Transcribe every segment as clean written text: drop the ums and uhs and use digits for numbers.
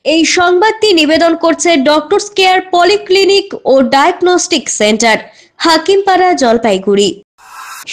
এই সংবাদটি নিবেদন করছে ডক্টরস কেয়ার পলিক্লিনিক ও ডায়াগনস্টিক সেন্টার, হাকিমপাড়া, জলপাইগুড়ি।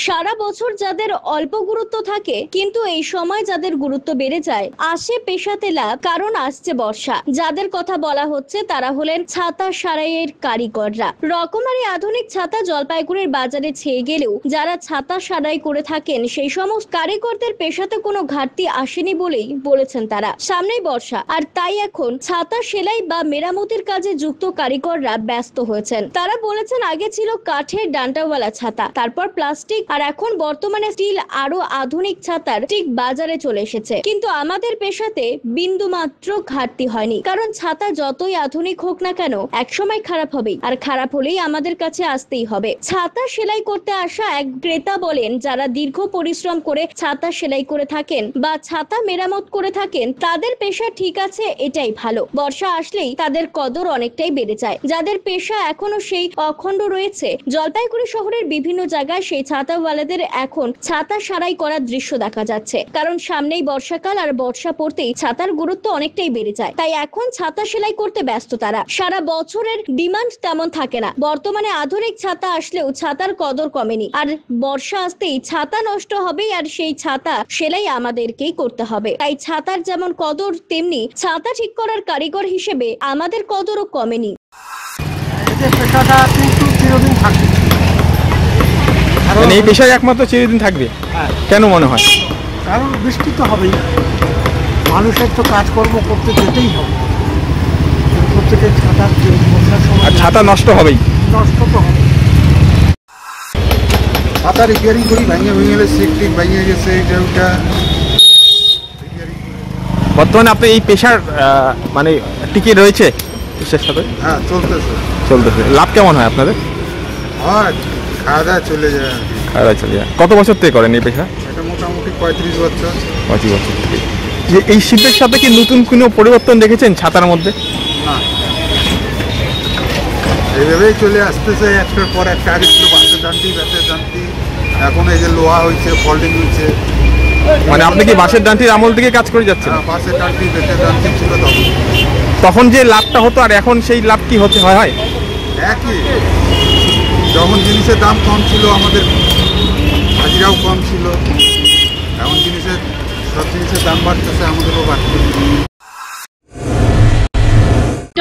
সারা বছর যাদের অল্প গুরুত্ব থাকে, কিন্তু এই সময় যাদের গুরুত্ব বেড়ে যায়, আসে পেশাতে লাভ, কারণ আসছে বর্ষা। যাদের কথা বলা হচ্ছে তারা হলেন ছাতা সারাইয়ের কারিগররা। রকমারি আধুনিক ছাতা জলপাইগুড়ির বাজারে ছেয়ে গেলেও যারা ছাতা সারাই করে থাকেন সেই সমস্ত কারিগরদের পেশাতে কোনো ঘাটতি আসেনি বলেই বলেছেন তারা। সামনেই বর্ষা, আর তাই এখন ছাতা সেলাই বা মেরামতির কাজে যুক্ত কারিগররা ব্যস্ত হয়েছেন। তারা বলেছেন আগে ছিল কাঠের ডান্টাওয়ালা ছাতা, তারপর প্লাস্টিক, আর এখন বর্তমানে স্টিল আরো আধুনিক ছাতার ঠিক বাজারে চলে এসেছে। কিন্তু আমাদের পেশাতে বিন্দু মাত্র ঘাটতি হয়নি, কারণ ছাতা যতই আধুনিক হোক না কেন একসময় খারাপ হবেই, আর খারাপ হলেই আমাদের কাছে আসতেই হবে। ছাতা সেলাই করতে আসা এক ক্রেতা বলেন, যারা দীর্ঘ পরিশ্রম করে ছাতা সেলাই করে থাকেন বা ছাতা মেরামত করে থাকেন তাদের পেশা ঠিক আছে, এটাই ভালো। বর্ষা আসলেই তাদের কদর অনেকটাই বেড়ে যায়। যাদের পেশা এখনো সেই অখণ্ড রয়েছে, জলপাইগুড়ি শহরের বিভিন্ন জায়গায় সেই ছাতাওয়ালাদের এখন ছাতা সারাই করার দৃশ্য দেখা যাচ্ছে, কারণ সামনেই বর্ষাকাল, আর বর্ষা পড়তেই ছাতার গুরুত্ব অনেকটাই বেড়ে যায়। তাই এখন ছাতা সেলাই করতে ব্যস্ত তারা। সারা বছরের ডিমান্ড তেমন থাকে না। বর্তমানে আধুনিক ছাতা আসলেও ছাতার কদর কমেনি, আর বর্ষা আসতেই ছাতা নষ্ট হবেই, আর সেই ছাতা সেলাই আমাদেরকেই করতে হবে। তাই ছাতার যেমন কদর, তেমনি ছাতা ঠিক করার কারিগর হিসেবে আমাদের কদরও কমেনি। এই পেশায় একমাত্র চিরদিন থাকবে, কেন মনে হয়? কারণ বৃষ্টি তো হবেই, মানুষের তো কাজকর্ম করতে যেতেই হবে। প্রত্যেকের ছাতা নষ্ট হবেই, নষ্ট তো হবে। ছাতা রিপেয়ারিং করি, ভেঙে গেলে সিট ভেঙে গেছে, এটা বর্তমানে আপনি এই পেশার মানে টিকে রয়েছে পেশার সাথে? হ্যাঁ, চলতেছে। লাভ কেমন হয় আপনাদের? হয়, খাওয়া দাওয়া চলে যায়। কত বছর থেকে করেন এই পেশা? এটা মোটামুটি 35 বছর। 35 বছর থেকে। যে এই শিল্পের সাথে কি নতুন কোনো পরিবর্তন দেখেছেন ছাতার মধ্যে? না, এইভাবেই চলে আসতেছে, একটার পর একটা। আগে ছিল বাঁশের ডান্টি, এখন এই যে লোহা হয়েছে, ফল্ডিং হয়েছে। মানে আপনি কি বাঁশের ডান্টির আমল থেকে কাজ করে যাচ্ছেন? বাঁশের ডান্টি, বেতের ডান্টি ছিল তখন যে লাভটা হতো, আর এখন সেই লাভ কি হতে হয়? একই। যখন জিনিসের দাম কম ছিল, আমাদের হাজিরাও কম ছিল। এখন সব জিনিসের দাম বাড়তেছে, আমাদেরও বাড়ছে।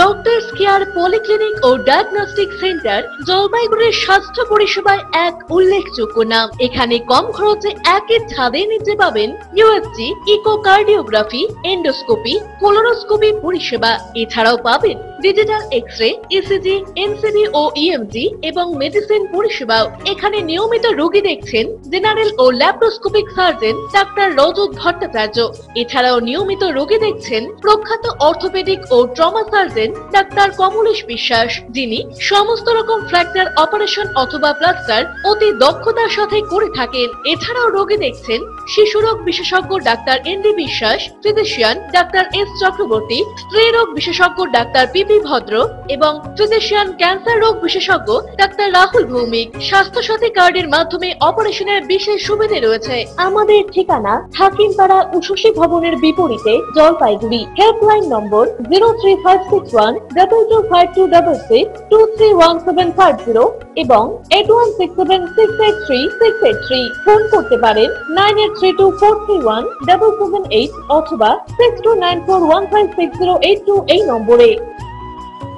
ডক্টরস কেয়ার পলিক্লিনিক ও ডায়াগনস্টিক সেন্টার জলপাইগুড়ির স্বাস্থ্য পরিষেবায় এক উল্লেখযোগ্য নাম। এখানে কম খরচে একই ছাদের নিচে পাবেন ইউএসজি, ইকোকার্ডিওগ্রাফি, এন্ডোস্কোপি, কোলোনোস্কোপি পরিষেবা। এছাড়াও পাবেন ডিজিটাল এক্স-রে, ইসিজি, এনসিবি ও ইএমজি এবং মেডিসিন পরিষেবাও। এখানে নিয়মিত রোগী দেখছেন জেনারেল ও ল্যাপ্রোস্কোপিক সার্জন ডাক্তার রজত ভট্টাচার্য। এছাড়াও নিয়মিত রোগী দেখছেন প্রখ্যাত অর্থোপেডিক ও ট্রমা সার্জন ডাক্তার কমলেশ বিশ্বাস, যিনি সমস্ত রকম ফ্র্যাকচার অপারেশন অথবা প্লাস্টার অতি দক্ষতার সাথে করে থাকেন। এছাড়াও রোগী দেখছেন শিশুরোগ বিশেষজ্ঞ ডাক্তার এনডি বিশ্বাস, ফিজিশিয়ান ডাক্তার এস চক্রবর্তী, স্ত্রী রোগ বিশেষজ্ঞ ডাক্তার পিপি ভদ্র এবং ফিজিশিয়ান ক্যান্সার রোগ বিশেষজ্ঞ ডাক্তার রাহুল ভৌমিক। স্বাস্থ্য সাথী কার্ডের মাধ্যমে অপারেশনের বিশেষ সুবিধা রয়েছে। আমাদের ঠিকানা হাকিমপাড়া উষসী ভবনের বিপরীতে, জলপাইগুড়ি। হেল্পলাইন নম্বর 03561225266, 231750 এবং 8167683683। ফোন করতে পারেন 9832431778 অথবা 6294156082 এই নম্বরে।